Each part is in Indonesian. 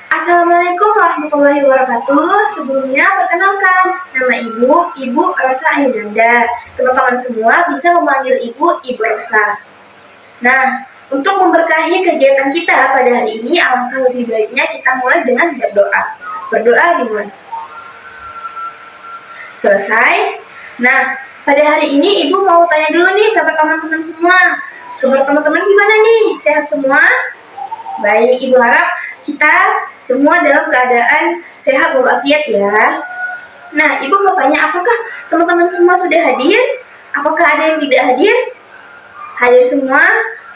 Assalamualaikum warahmatullahi wabarakatuh. Sebelumnya perkenalkan, nama Ibu Rosa Ayudanda. Teman-teman semua bisa memanggil Ibu Rosa. Nah, untuk memberkahi kegiatan kita pada hari ini, alangkah lebih baiknya kita mulai dengan berdoa. Berdoa dimulai. Selesai. Nah, pada hari ini Ibu mau tanya dulu nih ke teman-teman semua. Kabar teman-teman gimana nih? Sehat semua? Baik, Ibu harap kita semua dalam keadaan sehat walafiat ya. Nah, Ibu mau tanya, apakah teman-teman semua sudah hadir? Apakah ada yang tidak hadir? Hadir semua?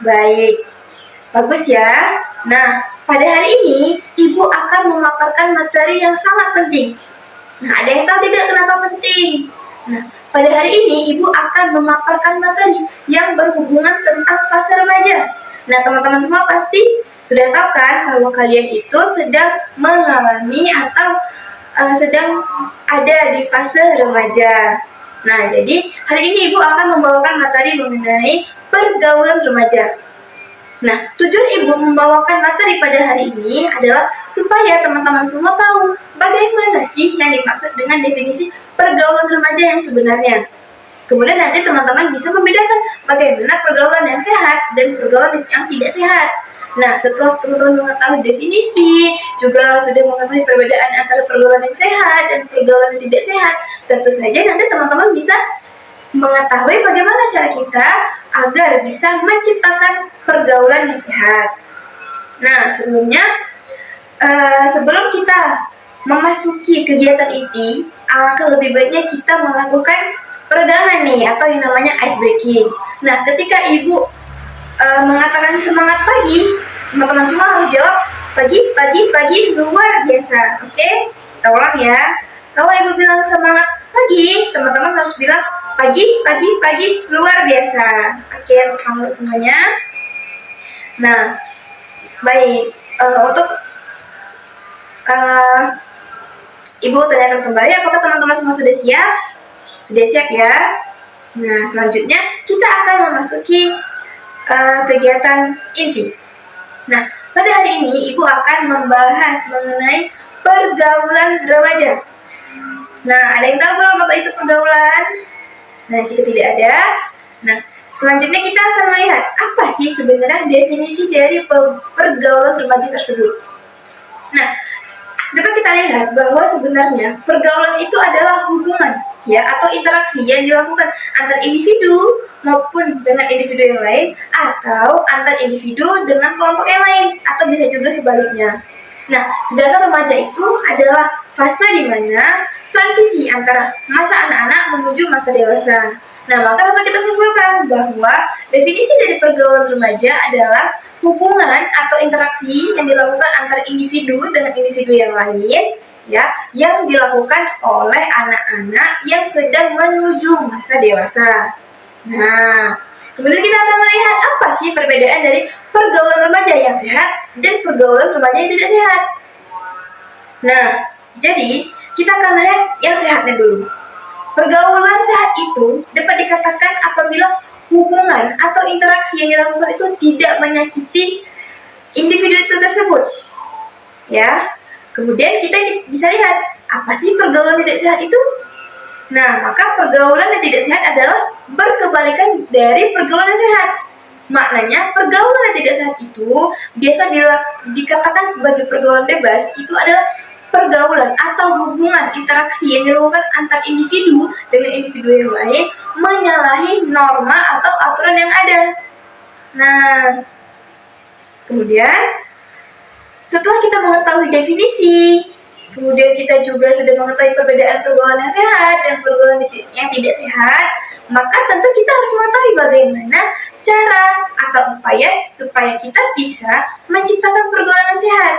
Baik, bagus ya. Nah, pada hari ini Ibu akan memaparkan materi yang sangat penting. Nah, ada yang tahu tidak kenapa penting? Nah, pada hari ini Ibu akan memaparkan materi yang berhubungan tentang fase remaja. Nah, teman-teman semua pasti sudah tahu kan kalau kalian itu sedang mengalami atau sedang ada di fase remaja. Nah, jadi hari ini Ibu akan membawakan materi mengenai pergaulan remaja. Nah, tujuan Ibu membawakan materi pada hari ini adalah supaya teman-teman semua tahu bagaimana sih yang dimaksud dengan definisi pergaulan remaja yang sebenarnya. Kemudian nanti teman-teman bisa membedakan bagaimana pergaulan yang sehat dan pergaulan yang tidak sehat. Nah, setelah teman-teman mengetahui definisi, juga sudah mengetahui perbedaan antara pergaulan yang sehat dan pergaulan yang tidak sehat, tentu saja nanti teman-teman bisa mengetahui bagaimana cara kita agar bisa menciptakan pergaulan yang sehat. Nah, sebelum kita memasuki kegiatan inti, alangkah lebih baiknya kita melakukan peregangan nih, atau yang namanya ice breaking. Nah, ketika Ibu mengatakan semangat pagi, teman-teman semua harus jawab pagi luar biasa. Oke? Kita ulang ya. Kalau Ibu bilang semangat pagi, teman-teman harus bilang pagi luar biasa. Oke, kamu semuanya. Nah, baik. Untuk Ibu tanyakan kembali, apakah teman-teman semua sudah siap? Sudah siap ya? Nah, selanjutnya kita akan memasuki kegiatan inti. Nah, pada hari ini Ibu akan membahas mengenai pergaulan remaja. Nah, ada yang tahu belum apa itu pergaulan? Nah, jika tidak ada, nah selanjutnya kita akan melihat apa sih sebenarnya definisi dari pergaulan remaja tersebut. Nah, dapat kita lihat bahwa sebenarnya pergaulan itu adalah hubungan ya atau interaksi yang dilakukan antar individu maupun dengan individu yang lain, atau antar individu dengan kelompok yang lain, atau bisa juga sebaliknya. Nah, sedangkan remaja itu adalah fase di mana transisi antara masa anak-anak menuju masa dewasa. Nah, maka dapat kita simpulkan bahwa definisi dari pergaulan remaja adalah hubungan atau interaksi yang dilakukan antar individu dengan individu yang lain, ya, yang dilakukan oleh anak-anak yang sedang menuju masa dewasa. Nah, kemudian kita akan melihat apa sih perbedaan dari pergaulan remaja yang sehat dan pergaulan remaja yang tidak sehat. Nah, jadi kita akan melihat yang sehatnya dulu. Pergaulan sehat itu dapat dikatakan apabila hubungan atau interaksi yang dilakukan itu tidak menyakiti individu itu tersebut. Ya. Kemudian kita bisa lihat apa sih pergaulan tidak sehat itu? Nah, maka pergaulan yang tidak sehat adalah berkebalikan dari pergaulan yang sehat. Maknanya, pergaulan yang tidak sehat itu biasa dikatakan sebagai pergaulan bebas, itu adalah pergaulan atau hubungan interaksi yang dilakukan antar individu dengan individu yang lain menyalahi norma atau aturan yang ada. Nah, kemudian setelah kita mengetahui definisi, kemudian kita juga sudah mengetahui perbedaan pergaulan yang sehat dan pergaulan yang tidak sehat, maka tentu kita harus mengetahui bagaimana cara atau upaya supaya kita bisa menciptakan pergaulan yang sehat.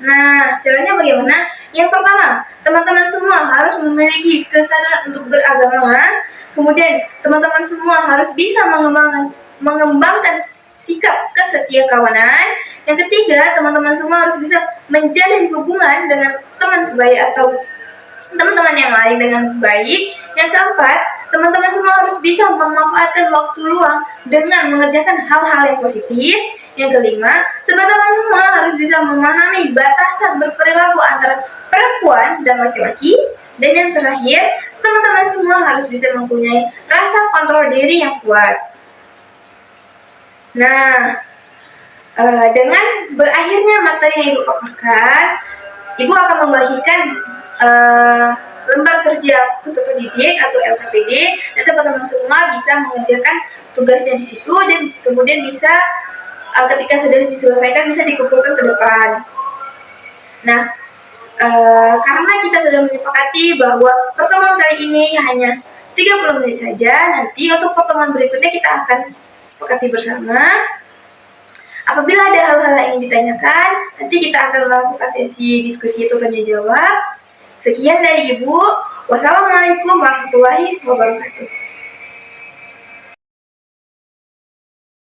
Nah, caranya bagaimana? Yang pertama, teman-teman semua harus memiliki kesadaran untuk beragama. Kemudian, teman-teman semua harus bisa mengembangkan sikap kesetiakawanan. Yang ketiga, teman-teman semua harus bisa menjalin hubungan dengan teman sebaya atau teman-teman yang lain dengan baik. Yang keempat, teman-teman semua harus bisa memanfaatkan waktu luang dengan mengerjakan hal-hal yang positif. Yang kelima, teman-teman semua harus bisa memahami batasan berperilaku antara perempuan dan laki-laki. Dan yang terakhir, teman-teman semua harus bisa mempunyai rasa kontrol diri yang kuat. Nah, dengan berakhirnya materi yang Ibu paparkan, Ibu akan membagikan lembar kerja peserta didik atau LKPD, dan teman-teman semua bisa mengerjakan tugasnya di situ dan kemudian bisa ketika sudah diselesaikan bisa dikumpulkan ke depan. Nah, karena kita sudah menyepakati bahwa pertemuan kali ini hanya 30 menit saja, nanti untuk pertemuan berikutnya kita akan sepakati bersama. Apabila ada hal-hal yang ingin ditanyakan, nanti kita akan melakukan sesi diskusi atau tanya jawab. Sekian dari Ibu. Wassalamualaikum warahmatullahi wabarakatuh.